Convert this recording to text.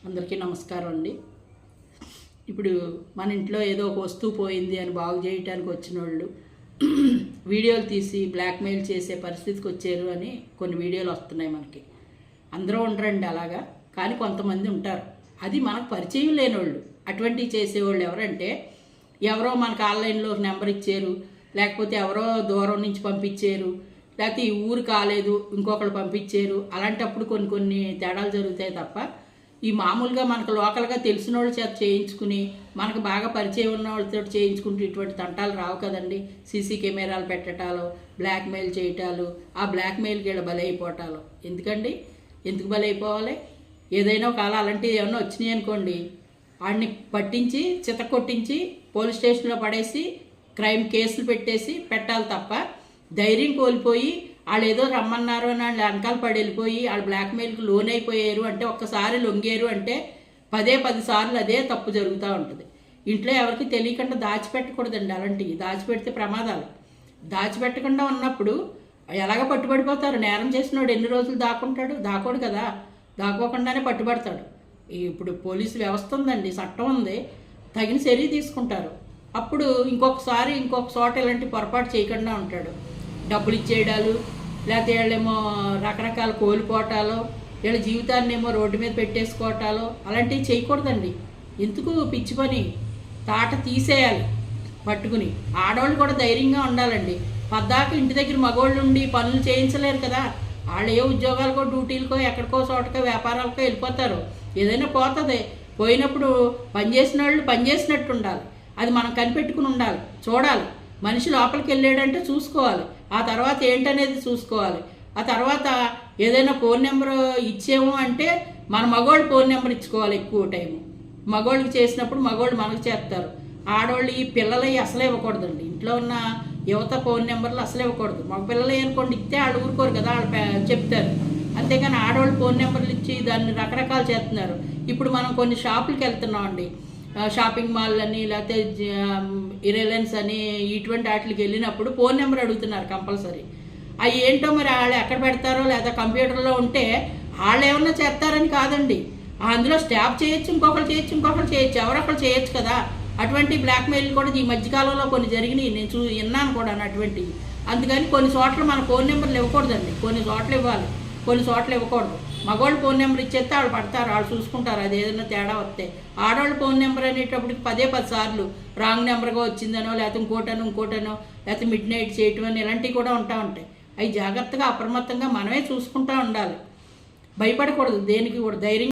అందరికీ నమస్కారం అండి. ఇప్పుడు మన ఇంట్లో ఏదో ఒక వస్తువు పోయింది అని బాగు చేయడానికి వచ్చిన వాళ్ళు వీడియోలు తీసి బ్లాక్మెయిల్ చేసే పరిస్థితికి వచ్చారు అని కొన్ని వీడియోలు వస్తున్నాయి మనకి. అందరూ ఉండరండి అలాగా, కానీ కొంతమంది ఉంటారు. అది మనకు పరిచయం లేని వాళ్ళు. అటువంటివి చేసేవాళ్ళు ఎవరంటే, ఎవరో మనకు ఆన్లైన్లో నెంబర్ ఇచ్చారు, లేకపోతే ఎవరో దూరం నుంచి పంపించారు, లేకపోతే ఈ ఊరు కాలేదు ఇంకొకరు పంపించారు. అలాంటప్పుడు కొన్ని తేడాలు జరుగుతాయి తప్ప, ఈ మామూలుగా మనకు లోకల్గా తెలిసిన వాళ్ళ చేత చేయించుకుని, మనకు బాగా పరిచయం ఉన్న వాళ్ళతో చేయించుకుంటూ ఇటువంటి తంటాలు రావు కదండి. సీసీ కెమెరాలు పెట్టటాలు, బ్లాక్మెయిల్ చేయటాలు, ఆ బ్లాక్మెయిల్కి వీళ్ళ బలైపోవటాలు ఎందుకండి? ఎందుకు బలైపోవాలి? ఏదైనా ఒక అలా అలాంటివి ఏమన్నా వచ్చినాయి అనుకోండి, వాడిని పట్టించి చితకొట్టించి పోలీస్ స్టేషన్లో పడేసి క్రైమ్ కేసులు పెట్టాలి తప్ప, ధైర్యం కోల్పోయి వాళ్ళు ఏదో రమ్మన్నారు అని వాళ్ళు వెనకాల పడి వెళ్ళిపోయి వాళ్ళు బ్లాక్మెయిల్కి లోన్ అయిపోయారు అంటే, ఒక్కసారి లొంగారు అంటే 10 సార్లు అదే తప్పు జరుగుతూ ఉంటుంది. ఇంట్లో ఎవరికి తెలియకుండా దాచిపెట్టకూడదండి. అలాంటివి దాచిపెడితే ప్రమాదాలు. దాచిపెట్టకుండా ఉన్నప్పుడు ఎలాగ పట్టుబడిపోతారు. నేరం చేసినోడు ఎన్ని రోజులు దాకోడు కదా, దాక్కోకుండానే పట్టుబడతాడు. ఇప్పుడు పోలీసు వ్యవస్థ ఉందండి, చట్టం ఉంది, తగిన చర్య తీసుకుంటారు. అప్పుడు ఇంకొక చోట ఇలాంటి పొరపాటు చేయకుండా ఉంటాడు. డబ్బులు ఇచ్చేయడాలు, లేకపోతే వీళ్ళేమో రకరకాల కోల్పోవటాలు, వీళ్ళ జీవితాన్ని ఏమో రోడ్డు మీద పెట్టేసుకోవటాలు, అలాంటివి చేయకూడదండి. ఎందుకు పిచ్చి పని? తాట తీసేయాలి పట్టుకుని. ఆడవాళ్ళు కూడా ధైర్యంగా ఉండాలండి. పద్దాక ఇంటి దగ్గర మగవాళ్ళు ఉండి పనులు చేయించలేరు కదా. వాళ్ళు ఏ ఉద్యోగాలకో, డ్యూటీలకో, ఎక్కడికో చోటకో, వ్యాపారాలకో వెళ్ళిపోతారు. ఏదైనా పోతుంది. పోయినప్పుడు పనిచేసిన వాళ్ళు పనిచేసినట్టు ఉండాలి. అది మనం కనిపెట్టుకుని ఉండాలి, చూడాలి. మనిషి లోపలికి వెళ్ళాడంటే చూసుకోవాలి. ఆ తర్వాత ఏంటనేది చూసుకోవాలి. ఆ తర్వాత ఏదైనా ఫోన్ నెంబర్ ఇచ్చేమో అంటే మన మగవాళ్ళు ఫోన్ నెంబర్ ఇచ్చుకోవాలి. ఎక్కువ టైము మగవాళ్ళకి చేసినప్పుడు మగవాళ్ళు మనకు చేస్తారు. ఆడవాళ్ళు ఈ పిల్లలవి అసలే ఇవ్వకూడదండి. ఇంట్లో ఉన్న యువత ఫోన్ నెంబర్లు అసలే ఇవ్వకూడదు. మగ పిల్లలు అనుకోండి ఇస్తే వాళ్ళు ఊరుకోరు కదా, వాళ్ళు చెప్తారు. అంతేగాని ఆడవాళ్ళు ఫోన్ నెంబర్లు ఇచ్చి దాన్ని రకరకాలు చేస్తున్నారు. ఇప్పుడు మనం కొన్ని షాపులకి వెళ్తున్నాం అండి, షాపింగ్ మాల్ అని, లేకపోతే రిలయన్స్ అని, ఇటువంటి వాటికి వెళ్ళినప్పుడు ఫోన్ నెంబర్ అడుగుతున్నారు కంపల్సరీ. అవి ఏంటో మరి వాళ్ళు ఎక్కడ పెడతారో, లేదా కంప్యూటర్లో ఉంటే వాళ్ళు ఏమన్నా చేస్తారని కాదండి. అందులో స్టాప్ చేయొచ్చు, ఇంకొకరు చేయొచ్చు, ఎవరొకరు చేయొచ్చు కదా. అటువంటి బ్లాక్మెయిల్ కూడా ఈ మధ్యకాలంలో కొన్ని జరిగినాయి, నేను విన్నాను కూడా అటువంటివి. అందుకని కొన్ని చోట్ల మన ఫోన్ నెంబర్లు ఇవ్వకూడదండి. కొన్ని చోట్ల ఇవ్వాలి, కొన్ని చోట్ల ఇవ్వకూడదు. మగవాళ్ళు ఫోన్ నెంబర్ ఇచ్చేస్తే వాళ్ళు పడతారు, వాళ్ళు చూసుకుంటారు. అది ఏదైనా తేడా వస్తే. ఆడవాళ్ళు ఫోన్ నెంబర్ అనేటప్పటికి 10 సార్లు రాంగ్ నెంబర్గా వచ్చిందనో, లేకపోతే ఇంకోటనో, లేకపోతే మిడ్ నైట్ చేయటం అని ఇలాంటివి కూడా ఉంటాయి. అవి జాగ్రత్తగా అప్రమత్తంగా మనమే చూసుకుంటూ ఉండాలి. భయపడకూడదు దేనికి కూడా. ధైర్యం